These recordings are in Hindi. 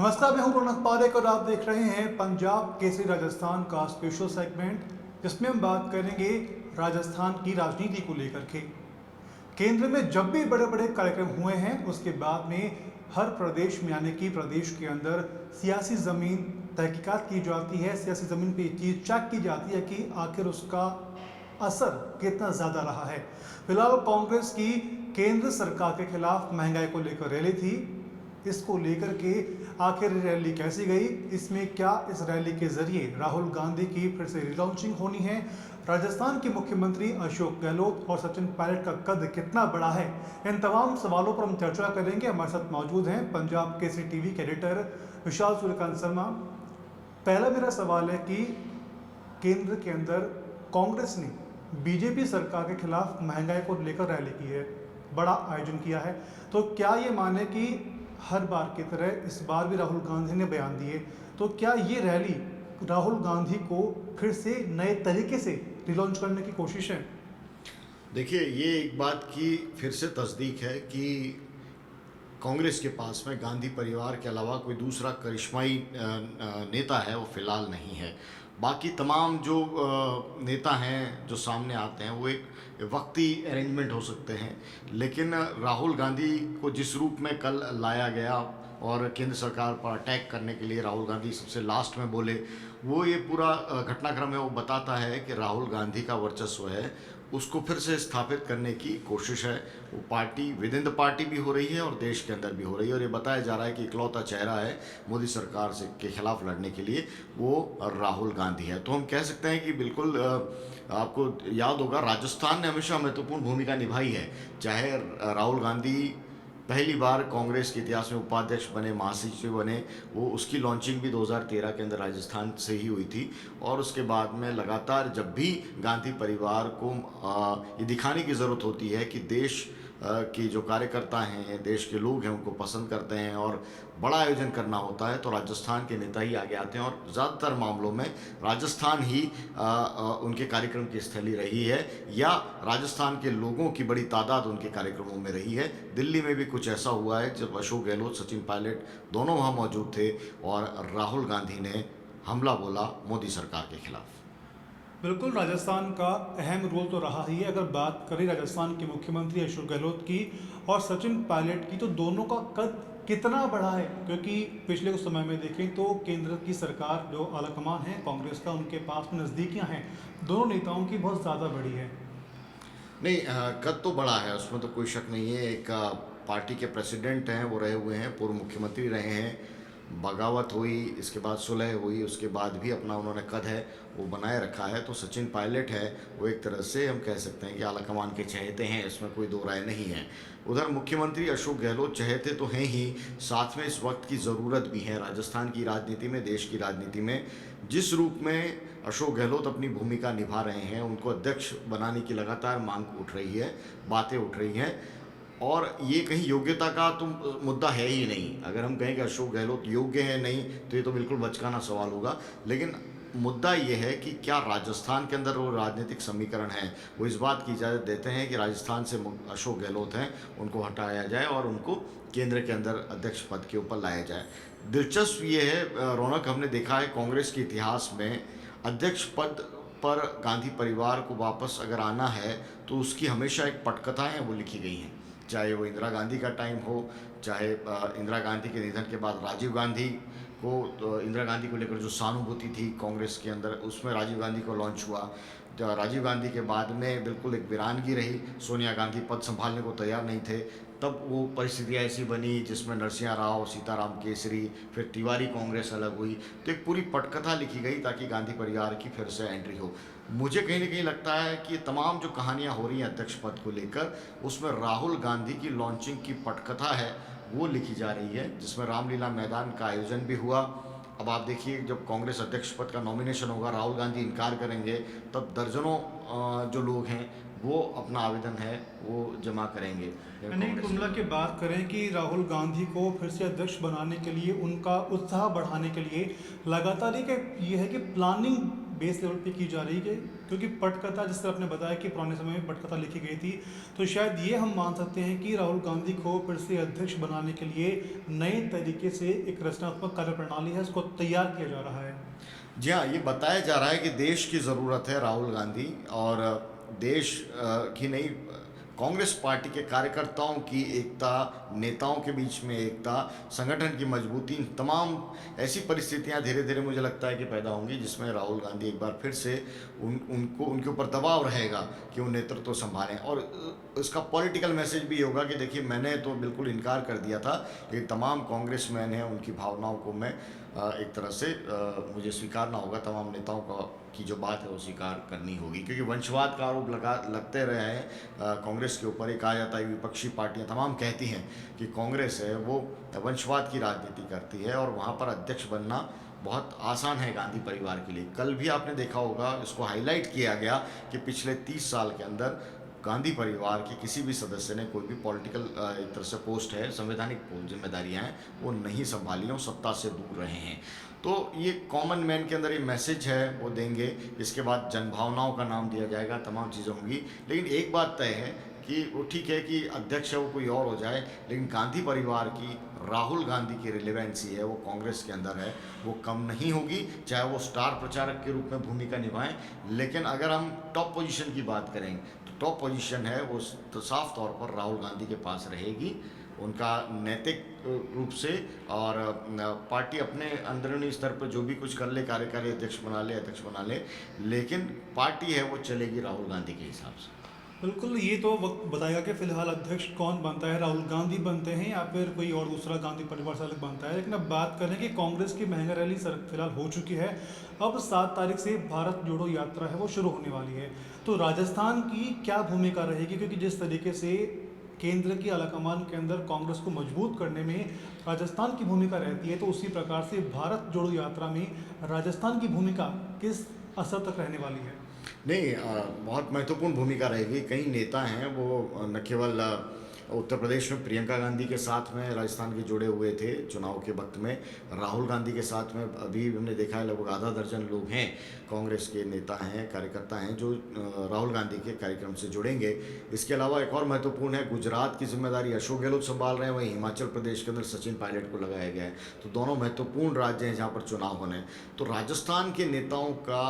नमस्कार, मैं हूं रौनक पारेख और आप देख रहे हैं पंजाब केसरी राजस्थान का स्पेशल सेगमेंट, जिसमें हम बात करेंगे राजस्थान की राजनीति को लेकर के। केंद्र में जब भी बड़े बड़े कार्यक्रम हुए हैं, उसके बाद में हर प्रदेश में यानी कि प्रदेश के अंदर सियासी ज़मीन तहकीकात की जाती है, सियासी ज़मीन पे चीज़ चेक की जाती है कि आखिर उसका असर कितना ज़्यादा रहा है। फिलहाल कांग्रेस की केंद्र सरकार के खिलाफ महंगाई को लेकर रैली थी। इसको लेकर के आखिर रैली कैसी गई, इसमें क्या इस रैली के जरिए राहुल गांधी की फिर से रिलॉन्चिंग होनी है, राजस्थान के मुख्यमंत्री अशोक गहलोत और सचिन पायलट का कद कितना बड़ा है, इन तमाम सवालों पर हम चर्चा करेंगे। हमारे साथ मौजूद हैं पंजाब केसरी टीवी के एडिटर विशाल सूर्यकांत शर्मा। पहला मेरा सवाल है कि केंद्र के अंदर कांग्रेस ने बीजेपी सरकार के खिलाफ महंगाई को लेकर रैली की है, बड़ा आयोजन किया है, तो क्या ये माने कि हर बार की तरह इस बार भी राहुल गांधी ने बयान दिए, तो क्या ये रैली राहुल गांधी को फिर से नए तरीके से रिलॉन्च करने की कोशिश है? देखिए, ये एक बात की फिर से तस्दीक है कि कांग्रेस के पास में गांधी परिवार के अलावा कोई दूसरा करिश्माई नेता है वो फिलहाल नहीं है। बाकी तमाम जो नेता हैं जो सामने आते हैं वो एक वक्ती अरेंजमेंट हो सकते हैं, लेकिन राहुल गांधी को जिस रूप में कल लाया गया और केंद्र सरकार पर अटैक करने के लिए राहुल गांधी सबसे लास्ट में बोले, वो ये पूरा घटनाक्रम है वो बताता है कि राहुल गांधी का वर्चस्व है, उसको फिर से स्थापित करने की कोशिश है। वो party with in the party भी हो रही है और देश के अंदर भी हो रही है, और ये बताया जा रहा है कि इकलौता चेहरा है मोदी सरकार से के खिलाफ लड़ने के लिए वो राहुल गांधी है। तो हम कह सकते हैं कि बिल्कुल आपको याद होगा राजस्थान ने हमेशा महत्वपूर्ण भूमिका निभाई है, चाहे राहुल गांधी पहली बार कांग्रेस के इतिहास में उपाध्यक्ष बने, महासचिव बने, वो उसकी लॉन्चिंग भी 2013 के अंदर राजस्थान से ही हुई थी, और उसके बाद में लगातार जब भी गांधी परिवार को ये दिखाने की ज़रूरत होती है कि देश के जो कार्यकर्ता हैं, देश के लोग हैं, उनको पसंद करते हैं और बड़ा आयोजन करना होता है तो राजस्थान के नेता ही आगे आते हैं, और ज़्यादातर मामलों में राजस्थान ही उनके कार्यक्रम की स्थली रही है, या राजस्थान के लोगों की बड़ी तादाद उनके कार्यक्रमों में रही है। दिल्ली में भी कुछ ऐसा हुआ है जब अशोक गहलोत, सचिन पायलट दोनों वहाँ मौजूद थे और राहुल गांधी ने हमला बोला मोदी सरकार के खिलाफ। बिल्कुल, राजस्थान का अहम रोल तो रहा ही है। अगर बात करें राजस्थान के मुख्यमंत्री अशोक गहलोत की और सचिन पायलट की, तो दोनों का कद कितना बड़ा है, क्योंकि पिछले कुछ समय में देखें तो केंद्र की सरकार जो आलाकमान है कांग्रेस का, उनके पास में नज़दीकियाँ हैं, दोनों नेताओं की बहुत ज़्यादा बड़ी है। नहीं, कद तो बड़ा है, उसमें तो कोई शक नहीं है। एक पार्टी के प्रेसिडेंट हैं, वो रहे हुए हैं, पूर्व मुख्यमंत्री रहे हैं, बगावत हुई, इसके बाद सुलह हुई, उसके बाद भी अपना उन्होंने कद है वो बनाए रखा है। तो सचिन पायलट है वो एक तरह से हम कह सकते हैं कि आलाकमान के चहेते हैं, इसमें कोई दो राय नहीं है। उधर मुख्यमंत्री अशोक गहलोत चहेते तो हैं ही, साथ में इस वक्त की ज़रूरत भी है राजस्थान की राजनीति में, देश की राजनीति में। जिस रूप में अशोक गहलोत अपनी भूमिका निभा रहे हैं, उनको अध्यक्ष बनाने की लगातार मांग उठ रही है, बातें उठ रही हैं, और ये कहीं योग्यता का तो मुद्दा है ही नहीं। अगर हम कहें कि अशोक गहलोत योग्य है नहीं, तो ये तो बिल्कुल बचकाना सवाल होगा। लेकिन मुद्दा ये है कि क्या राजस्थान के अंदर वो राजनीतिक समीकरण है वो इस बात की इजाज़त देते हैं कि राजस्थान से अशोक गहलोत हैं उनको हटाया जाए और उनको केंद्र के अंदर अध्यक्ष पद के ऊपर लाया जाए। दिलचस्प ये है रौनक, हमने देखा है कांग्रेस के इतिहास में अध्यक्ष पद पर गांधी परिवार को वापस अगर आना है तो उसकी हमेशा एक पटकथाएँ वो लिखी गई हैं, चाहे वो इंदिरा गांधी का टाइम हो, चाहे इंदिरा गांधी के निधन के बाद राजीव गांधी को, तो इंदिरा गांधी को लेकर जो सहानुभूति थी कांग्रेस के अंदर, उसमें राजीव गांधी को लॉन्च हुआ। राजीव गांधी के बाद में बिल्कुल एक वीरानगी रही, सोनिया गांधी पद संभालने को तैयार नहीं थे, तब वो परिस्थितियाँ ऐसी बनी जिसमें नरसिंह राव, सीताराम केसरी, फिर तिवारी कांग्रेस अलग हुई। तो एक पूरी पटकथा लिखी गई ताकि गांधी परिवार की फिर से एंट्री हो। मुझे कहीं ना कहीं लगता है कि ये तमाम जो कहानियाँ हो रही हैं अध्यक्ष पद को लेकर, उसमें राहुल गांधी की लॉन्चिंग की पटकथा है वो लिखी जा रही है, जिसमें रामलीला मैदान का आयोजन भी हुआ। अब आप देखिए, जब कांग्रेस अध्यक्ष पद का नॉमिनेशन होगा, राहुल गांधी इनकार करेंगे, तब दर्जनों जो लोग हैं वो अपना आवेदन है वो जमा करेंगे। नहीं, कुल मिला के बात करें कि राहुल गांधी को फिर से अध्यक्ष बनाने के लिए, उनका उत्साह बढ़ाने के लिए लगातार ये है कि प्लानिंग बेस लेवल पे की जा रही है, क्योंकि पटकथा जिस तरह आपने बताया कि पुराने समय में पटकथा लिखी गई थी, तो शायद ये हम मान सकते हैं कि राहुल गांधी को फिर से अध्यक्ष बनाने के लिए नए तरीके से एक रचनात्मक कार्यप्रणाली है, उसको तैयार किया जा रहा है। जी हाँ, ये बताया जा रहा है कि देश की ज़रूरत है राहुल गांधी, और देश की नहीं, कांग्रेस पार्टी के कार्यकर्ताओं की एकता, नेताओं के बीच में एकता, संगठन की मजबूती, तमाम ऐसी परिस्थितियां धीरे धीरे मुझे लगता है कि पैदा होंगी जिसमें राहुल गांधी एक बार फिर से उनके ऊपर दबाव रहेगा कि वो नेतृत्व संभालें। और इसका पॉलिटिकल मैसेज भी होगा कि देखिए, मैंने तो बिल्कुल इनकार कर दिया था, लेकिन तमाम कांग्रेसमैन हैं, उनकी भावनाओं को मैं एक तरह से मुझे स्वीकारना होगा, तमाम नेताओं का की जो बात है वो स्वीकार करनी होगी, क्योंकि वंशवाद का आरोप लगते रहे हैं कांग्रेस के ऊपर। एक कहा जाता है, विपक्षी पार्टियां तमाम कहती हैं कि कांग्रेस है वो वंशवाद की राजनीति करती है, और वहाँ पर अध्यक्ष बनना बहुत आसान है गांधी परिवार के लिए। कल भी आपने देखा होगा, इसको हाईलाइट किया गया कि पिछले 30 साल के अंदर गांधी परिवार के किसी भी सदस्य ने कोई भी पॉलिटिकल एक तरह से पोस्ट है, संवैधानिक जिम्मेदारियां हैं, वो नहीं संभाली और सत्ता से दूर रहे हैं। तो ये कॉमन मैन के अंदर ये मैसेज है, वो देंगे। इसके बाद जनभावनाओं का नाम दिया जाएगा, तमाम चीज़ें होंगी। लेकिन एक बात तय है कि वो ठीक है कि अध्यक्ष है वो कोई और हो जाए, लेकिन गांधी परिवार की, राहुल गांधी की रिलेवेंसी है वो कांग्रेस के अंदर है, वो कम नहीं होगी, चाहे वो स्टार प्रचारक के रूप में भूमिका निभाएं। लेकिन अगर हम टॉप पोजीशन की बात करें तो टॉप पोजीशन है वो तो साफ तौर पर राहुल गांधी के पास रहेगी। उनका नैतिक रूप से, और पार्टी अपने अंदरूनी स्तर पर जो भी कुछ कर ले, कार्यकारी अध्यक्ष बना ले, लेकिन पार्टी है वो चलेगी राहुल गांधी के हिसाब से। बिल्कुल, ये तो वक्त बताएगा कि फिलहाल अध्यक्ष कौन बनता है, राहुल गांधी बनते हैं या फिर कोई और दूसरा गांधी परिवार से अलग बनता है। लेकिन अब बात करें कि कांग्रेस की महंगा रैली फिलहाल हो चुकी है। अब 7 तारीख से भारत जोड़ो यात्रा है वो शुरू होने वाली है, तो राजस्थान की क्या भूमिका रहेगी? क्योंकि जिस तरीके से केंद्र की आलाकमान के अंदर कांग्रेस को मजबूत करने में राजस्थान की भूमिका रहती है, तो उसी प्रकार से भारत जोड़ो यात्रा में राजस्थान की भूमिका किस असर तक रहने वाली है? नहीं, बहुत महत्वपूर्ण भूमिका रहेगी। कई नेता हैं वो न केवल उत्तर प्रदेश में प्रियंका गांधी के साथ में राजस्थान के जुड़े हुए थे चुनाव के वक्त में, राहुल गांधी के साथ में अभी हमने देखा है लगभग आधा दर्जन लोग हैं, कांग्रेस के नेता हैं, कार्यकर्ता हैं जो राहुल गांधी के कार्यक्रम से जुड़ेंगे। इसके अलावा एक और महत्वपूर्ण है, गुजरात की जिम्मेदारी अशोक गहलोत संभाल रहे हैं, वहीं हिमाचल प्रदेश के अंदर सचिन पायलट को लगाया गया है। तो दोनों महत्वपूर्ण राज्य हैं जहाँ पर चुनाव होने। तो राजस्थान के नेताओं का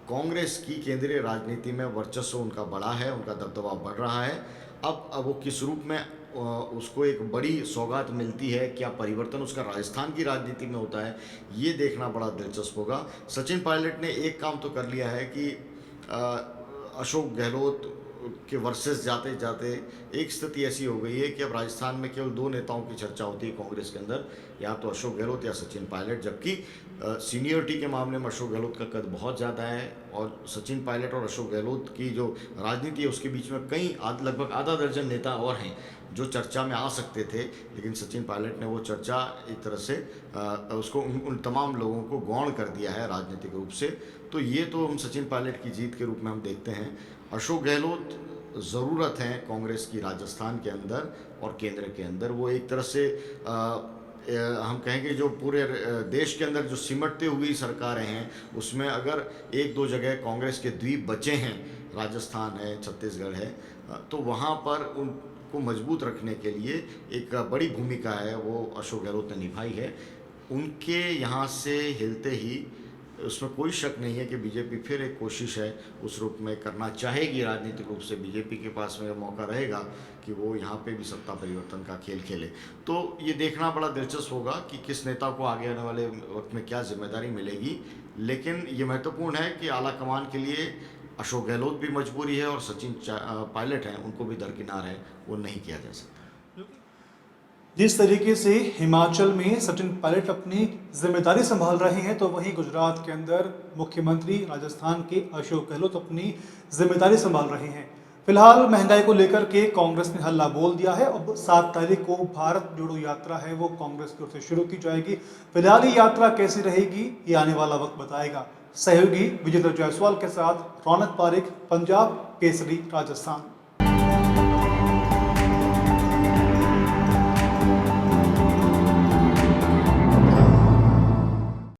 कांग्रेस की केंद्रीय राजनीति में वर्चस्व उनका बड़ा है, उनका दबदबा बढ़ रहा है। अब वो किस रूप में उसको एक बड़ी सौगात मिलती है, क्या परिवर्तन उसका राजस्थान की राजनीति में होता है, ये देखना बड़ा दिलचस्प होगा। सचिन पायलट ने एक काम तो कर लिया है कि अशोक गहलोत के वर्सेस जाते जाते एक स्थिति ऐसी हो गई है कि अब राजस्थान में केवल 2 नेताओं की चर्चा होती है कांग्रेस के अंदर, या तो अशोक गहलोत या सचिन पायलट। जबकि सीनियरिटी के मामले में अशोक गहलोत का कद बहुत ज़्यादा है, और सचिन पायलट और अशोक गहलोत की जो राजनीति है उसके बीच में लगभग आधा दर्जन नेता और हैं जो चर्चा में आ सकते थे, लेकिन सचिन पायलट ने वो चर्चा एक तरह से उसको उन तमाम लोगों को गौण कर दिया है राजनीतिक रूप से। तो ये तो हम सचिन पायलट की जीत के रूप में हम देखते हैं। अशोक गहलोत ज़रूरत है कांग्रेस की राजस्थान के अंदर और केंद्र के अंदर। वो एक तरह से हम कहेंगे जो पूरे देश के अंदर जो सिमटते हुई सरकारें हैं उसमें अगर 1-2 जगह कांग्रेस के द्वीप बचे हैं, राजस्थान है, छत्तीसगढ़ है, तो वहाँ पर उनको मजबूत रखने के लिए एक बड़ी भूमिका है वो अशोक गहलोत ने निभाई है। उनके यहाँ से हिलते ही उसमें कोई शक नहीं है कि बीजेपी फिर एक कोशिश है उस रूप में करना चाहेगी। राजनीतिक रूप से बीजेपी के पास में मौका रहेगा कि वो यहाँ पे भी सत्ता परिवर्तन का खेल खेले। तो ये देखना बड़ा दिलचस्प होगा कि किस नेता को आगे आने वाले वक्त में क्या जिम्मेदारी मिलेगी। लेकिन ये महत्वपूर्ण है कि आला कमान के लिए अशोक गहलोत भी मजबूरी है और सचिन पायलट हैं उनको भी दरकिनार है, वो नहीं किया जा सकता। जिस तरीके से हिमाचल में सचिन पायलट अपनी जिम्मेदारी संभाल रहे हैं, तो वहीं गुजरात के अंदर मुख्यमंत्री राजस्थान के अशोक गहलोत अपनी जिम्मेदारी संभाल रहे हैं। फिलहाल महंगाई को लेकर के कांग्रेस ने हल्ला बोल दिया है। अब 7 तारीख को भारत जोड़ो यात्रा है वो कांग्रेस की ओर से शुरू की जाएगी। फिलहाल ये यात्रा कैसी रहेगी ये आने वाला वक्त बताएगा। सहयोगी विजेंद्र जायसवाल के साथ रौनक पारिक, पंजाब केसरी, राजस्थान।